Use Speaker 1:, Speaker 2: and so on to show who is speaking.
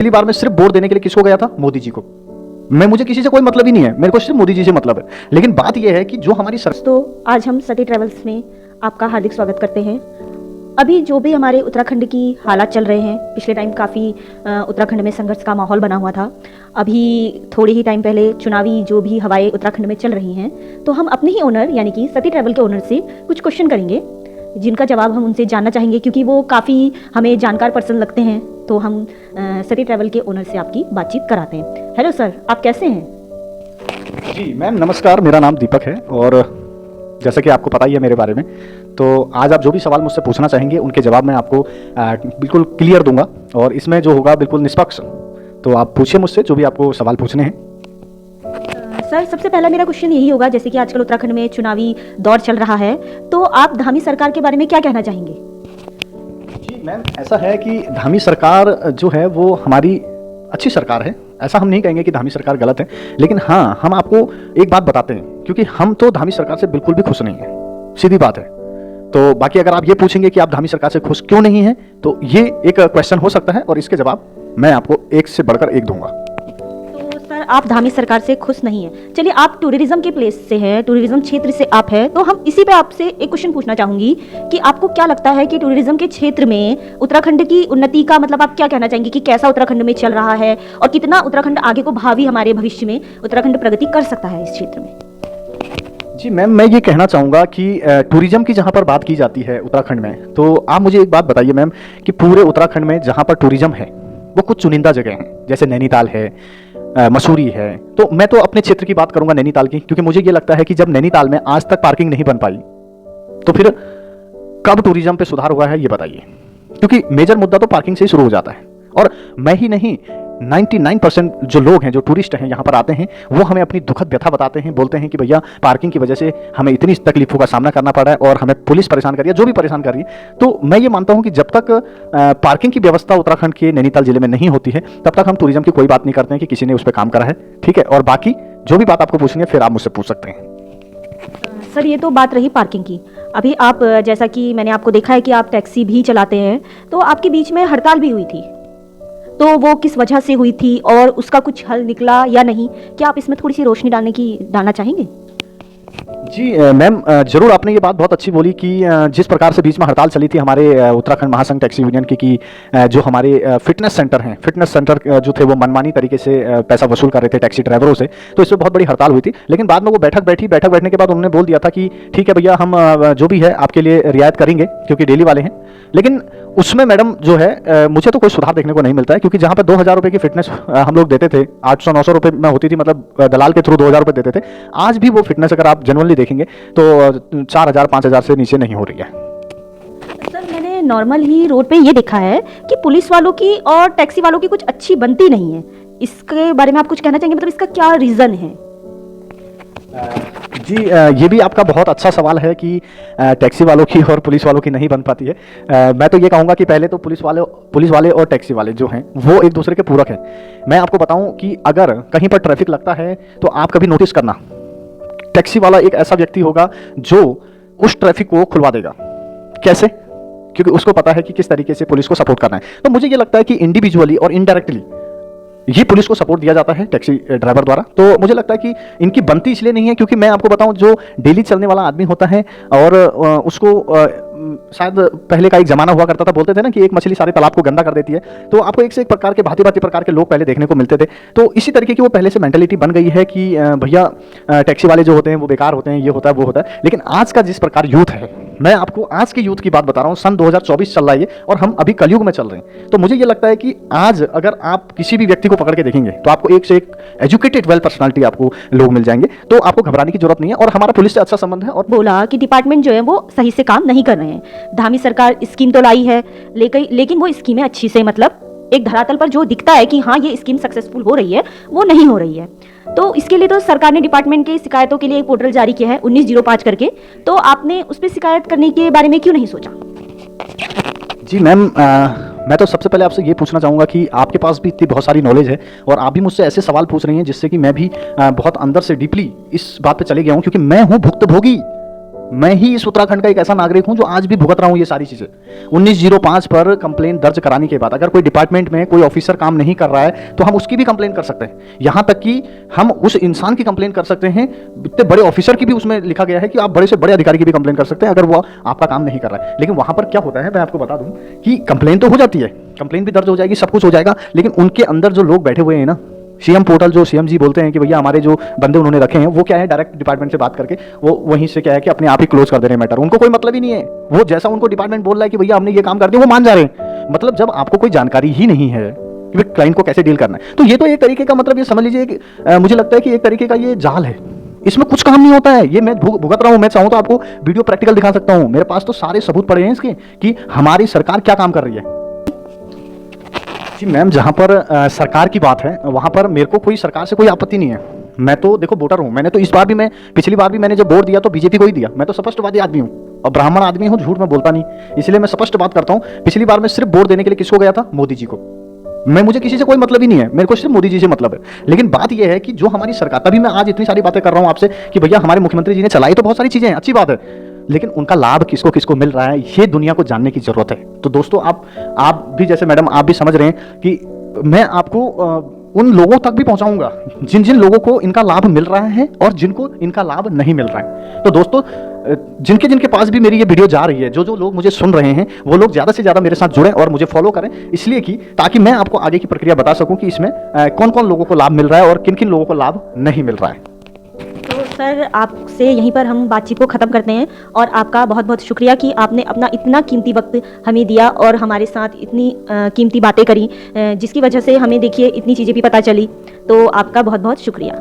Speaker 1: पहली बार मैं सिर्फ वोट देने के लिए किसको गया था? मोदी जी को। मुझे किसी से कोई मतलब ही नहीं है, मेरे को सिर्फ मोदी जी से मतलब है। लेकिन बात यह है कि जो हमारी
Speaker 2: तो आज हम सती ट्रेवल्स में आपका हार्दिक स्वागत करते हैं। अभी जो भी हमारे उत्तराखंड की हालात चल रहे हैं, पिछले टाइम काफ़ी उत्तराखंड में संघर्ष का माहौल बना हुआ था। अभी थोड़ी ही टाइम पहले चुनावी जो भी हवाएं उत्तराखंड में चल रही हैं, तो हम अपने ही ओनर यानी कि सती ट्रैवल के ओनर से कुछ क्वेश्चन करेंगे जिनका जवाब हम उनसे जानना चाहेंगे, क्योंकि वो काफ़ी हमें जानकार पर्सन लगते हैं। तो हम सती ट्रैवल के ओनर से आपकी बातचीत कराते हैं। हेलो सर, आप कैसे हैं?
Speaker 1: जी मैम नमस्कार, मेरा नाम दीपक है और जैसा कि आपको पता ही है मेरे बारे में, तो आज आप जो भी सवाल मुझसे पूछना चाहेंगे उनके जवाब मैं आपको बिल्कुल क्लियर दूंगा और इसमें जो होगा बिल्कुल निष्पक्ष। तो आप पूछिए मुझसे जो भी आपको सवाल पूछने हैं।
Speaker 2: सर, सबसे पहला मेरा क्वेश्चन यही होगा, जैसे कि आजकल उत्तराखंड में चुनावी दौर चल रहा है, तो आप धामी सरकार के बारे में क्या कहना चाहेंगे?
Speaker 1: जी मैम, ऐसा है कि धामी सरकार जो है वो हमारी अच्छी सरकार है। ऐसा हम नहीं कहेंगे कि धामी सरकार गलत है, लेकिन हाँ, हम आपको एक बात बताते हैं, क्योंकि हम तो धामी सरकार से बिल्कुल भी खुश नहीं हैं, सीधी बात है। तो बाकी अगर आप ये पूछेंगे कि आप धामी सरकार से खुश क्यों नहीं हैं, तो ये एक क्वेश्चन हो सकता है और इसके जवाब मैं आपको एक से बढ़कर एक दूंगा।
Speaker 2: तो सर, आप धामी सरकार से खुश नहीं हैं। चलिए, आप टूरिज्म के प्लेस से हैं, टूरिज्म क्षेत्र से आप हैं, तो हम इसी पे आपसे एक क्वेश्चन पूछना चाहूंगी कि आपको क्या लगता है कि टूरिज्म के क्षेत्र में उत्तराखंड की उन्नति का मतलब आप क्या कहना चाहेंगे कि कैसा उत्तराखंड में चल रहा है और कितना उत्तराखंड आगे को भावी हमारे भविष्य में उत्तराखंड प्रगति कर सकता है इस क्षेत्र में?
Speaker 1: जी मैम, मैं ये कहना चाहूँगा कि टूरिज्म की जहाँ पर बात की जाती है उत्तराखंड में, तो आप मुझे एक बात बताइए मैम कि पूरे उत्तराखंड में जहाँ पर टूरिज्म है वो कुछ चुनिंदा जगह हैं, जैसे नैनीताल है, मसूरी है। तो मैं तो अपने क्षेत्र की बात करूंगा, नैनीताल की, क्योंकि मुझे ये लगता है कि जब नैनीताल में आज तक पार्किंग नहीं बन पाई, तो फिर कब टूरिज्म पे सुधार हुआ है ये बताइए। क्योंकि मेजर मुद्दा तो पार्किंग से ही शुरू हो जाता है। और मैं ही नहीं, 99% जो लोग हैं, जो टूरिस्ट हैं यहाँ पर आते हैं, वो हमें अपनी दुखद व्यथा बताते हैं, बोलते हैं कि भैया पार्किंग की वजह से हमें इतनी तकलीफों का सामना करना पड़ रहा है और हमें पुलिस परेशान कर रही है, जो भी परेशान कर रही है। तो मैं ये मानता हूँ कि जब तक पार्किंग की व्यवस्था उत्तराखंड के नैनीताल जिले में नहीं होती है, तब तक हम टूरिज्म की कोई बात नहीं करते हैं कि किसी ने उस पर काम करा है। ठीक है, और बाकी जो भी बात आपको पूछनी है फिर आप मुझसे पूछ सकते हैं।
Speaker 2: सर, ये तो बात रही पार्किंग की। अभी आप, जैसा कि मैंने आपको देखा है कि आप टैक्सी भी चलाते हैं, तो आपके बीच में हड़ताल भी हुई थी, तो वो किस वजह से हुई थी और उसका कुछ हल निकला या नहीं? क्या आप इसमें थोड़ी सी रोशनी डालना चाहेंगे?
Speaker 1: जी मैम, जरूर। आपने ये बात बहुत अच्छी बोली कि जिस प्रकार से बीच में हड़ताल चली थी हमारे उत्तराखंड महासंघ टैक्सी यूनियन की, कि जो हमारे फिटनेस सेंटर हैं, फिटनेस सेंटर जो थे वो मनमानी तरीके से पैसा वसूल कर रहे थे टैक्सी ड्राइवरों से, तो इसमें बहुत बड़ी हड़ताल हुई थी। लेकिन बाद में वो बैठक बैठने के बाद उन्होंने बोल दिया था कि ठीक है भैया, हम जो भी है आपके लिए रियायत करेंगे, क्योंकि डेली वाले हैं। लेकिन उसमें मैडम जो है मुझे तो कोई सुधार देखने को नहीं मिलता है, क्योंकि जहाँ पर 2000 रुपये की फिटनेस हम लोग देते थे, 800-900 रुपये में होती थी, मतलब दलाल के थ्रू 2000 रुपये देते थे। आज भी वो फिटनेस अगर आप जनरली देखेंगे तो 4000-5000 से नीचे नहीं हो रही है।
Speaker 2: सर, मैंने नॉर्मल ही रोड पे ये देखा है कि पुलिस वालों की और टैक्सी वालों की कुछ अच्छी बनती नहीं है। इसके बारे में आप कुछ कहना चाहेंगे? मतलब इसका क्या रीज़न है?
Speaker 1: जी ये भी आपका बहुत अच्छा सवाल है कि टैक्सी वालों की और पुलिस वालों की नहीं बन पाती है। मैं तो ये कहूँगा कि पहले तो पुलिस वाले और टैक्सी वाले जो हैं वो एक दूसरे के पूरक हैं। मैं आपको बताऊं कि अगर कहीं पर ट्रैफिक लगता है तो आप कभी नोटिस करना, टैक्सी वाला एक ऐसा व्यक्ति होगा जो उस ट्रैफिक को खुलवा देगा। कैसे? क्योंकि उसको पता है कि किस तरीके से पुलिस को सपोर्ट करना है। तो मुझे ये लगता है कि इंडिविजुअली और इनडायरेक्टली ये पुलिस को सपोर्ट दिया जाता है टैक्सी ड्राइवर द्वारा। तो मुझे लगता है कि इनकी बनती इसलिए नहीं है क्योंकि मैं आपको बताऊं, जो डेली चलने वाला आदमी होता है और उसको शायद पहले का एक जमाना हुआ करता था, बोलते थे ना कि एक मछली सारे तालाब को गंदा कर देती है, तो आपको एक से एक प्रकार के भांति प्रकार के लोग पहले देखने को मिलते थे। तो इसी तरीके की वो पहले से मेंटेलिटी बन गई है कि भैया टैक्सी वाले जो होते हैं वो बेकार होते हैं, ये होता है वो होता है। लेकिन आज का जिस प्रकार यूथ है, मैं आपको आज के यूथ की बात बता रहा हूँ, सन 2024 चल रहा है और हम अभी कलयुग में चल रहे हैं। तो मुझे ये लगता है कि आज अगर आप किसी भी व्यक्ति को पकड़ के देखेंगे तो आपको एक से एक एजुकेटेड वेल पर्सनालिटी आपको लोग मिल जाएंगे, तो आपको घबराने की जरूरत नहीं है। और हमारा पुलिस से अच्छा संबंध है। और
Speaker 2: बोला कि डिपार्टमेंट जो है वो सही से काम नहीं कर रहे हैं। धामी सरकार स्कीम तो लाई है, लेकिन वो स्कीमें अच्छी से, मतलब एक धरातल पर जो दिखता है कि हाँ ये स्कीम सक्सेसफुल हो रही है, वो नहीं हो रही है। तो इसके लिए तो सरकार ने डिपार्टमेंट की शिकायतों के लिए एक पोर्टल जारी किया है 1905 करके। तो आपने उस पर शिकायत करने के बारे में क्यों नहीं सोचा?
Speaker 1: जी मैम, मैं तो सबसे पहले आपसे ये पूछना चाहूँगा कि आपके पास भी इतनी बहुत सारी नॉलेज है और आप भी मुझसे ऐसे सवाल पूछ रही हैं जिससे कि मैं भी बहुत अंदर से डीपली इस बात पे चले गया हूँ, क्योंकि मैं हूँ भुक्तभोगी। मैं ही इस उत्तराखंड का एक ऐसा नागरिक हूं जो आज भी भुगत रहा हूं ये सारी चीजें। 1905 पर कंप्लेन दर्ज कराने के बाद अगर कोई डिपार्टमेंट में कोई ऑफिसर काम नहीं कर रहा है तो हम उसकी भी कंप्लेन कर सकते हैं। यहां तक कि हम उस इंसान की कंप्लेन कर सकते हैं, इतने बड़े ऑफिसर की भी उसमें लिखा गया है कि आप बड़े से बड़े अधिकारी की भी कंप्लेन कर सकते हैं अगर वो आपका काम नहीं कर रहा है। लेकिन वहां पर क्या होता है मैं आपको बता दूं कि कंप्लेन तो हो जाती है, कंप्लेन भी दर्ज हो जाएगी, सब कुछ हो जाएगा, लेकिन उनके अंदर जो लोग बैठे हुए हैं ना, सीएम पोर्टल जो सीएम जी बोलते हैं कि भैया हमारे जो बंदे उन्होंने रखे हैं वो क्या है, डायरेक्ट डिपार्टमेंट से बात करके वो वहीं से क्या है कि अपने आप ही क्लोज कर दे रहे हैं मैटर। उनको कोई मतलब ही नहीं है, वो जैसा उनको डिपार्टमेंट बोल रहा है कि भैया हमने ये काम कर दिया वो मान जा रहे हैं। मतलब जब आपको कोई जानकारी ही नहीं है कि क्लाइंट को कैसे डील करना है, तो ये तो एक तरीके का मतलब ये समझ लीजिए कि मुझे लगता है कि एक तरीके का ये जाल है, इसमें कुछ काम नहीं होता है। ये मैं भुगत रहा हूं, मैं चाहूं तो आपको वीडियो प्रैक्टिकल दिखा सकता हूं, मेरे पास तो सारे सबूत पड़े हैं इसके कि हमारी सरकार क्या काम कर रही है। जी मैम, जहाँ पर सरकार की बात है वहाँ पर मेरे को कोई सरकार से कोई आपत्ति नहीं है। मैं तो देखो वोटर हूँ, मैंने तो इस बार भी, मैं पिछली बार भी मैंने जब वोट दिया तो बीजेपी को ही दिया। मैं तो स्पष्टवादी आदमी हूँ और ब्राह्मण आदमी हूँ, झूठ में बोलता नहीं, इसलिए मैं स्पष्ट बात करता हूँ। पिछली बार मैं सिर्फ वोट देने के लिए किसको गया था? मोदी जी को। मुझे किसी से कोई मतलब ही नहीं है, मेरे को सिर्फ मोदी जी से मतलब है। लेकिन बात यह है कि जो हमारी सरकार, तभी मैं आज इतनी सारी बातें कर रहा हूँ आपसे कि भैया हमारे मुख्यमंत्री जी ने चलाई तो बहुत सारी चीजें हैं, अच्छी बात है, लेकिन उनका लाभ किसको किसको मिल रहा है ये दुनिया को जानने की जरूरत है। तो दोस्तों आप भी जैसे मैडम आप भी समझ रहे हैं कि मैं आपको उन लोगों तक भी पहुंचाऊंगा जिन जिन लोगों को इनका लाभ मिल रहा है और जिनको इनका लाभ नहीं मिल रहा है। तो दोस्तों जिनके जिनके पास भी मेरी ये वीडियो जा रही है, जो जो लोग मुझे सुन रहे हैं, वो लोग ज़्यादा से ज़्यादा मेरे साथ जुड़ें और मुझे फॉलो करें, इसलिए कि ताकि मैं आपको आगे की प्रक्रिया बता सकूं कि इसमें कौन कौन लोगों को लाभ मिल रहा है और किन किन लोगों को लाभ नहीं मिल रहा है।
Speaker 2: तो सर आपसे यहीं पर हम बातचीत को ख़त्म करते हैं और आपका बहुत बहुत शुक्रिया कि आपने अपना इतना कीमती वक्त हमें दिया और हमारे साथ इतनी कीमती बातें करी, जिसकी वजह से हमें देखिए इतनी चीज़ें भी पता चली। तो आपका बहुत बहुत शुक्रिया।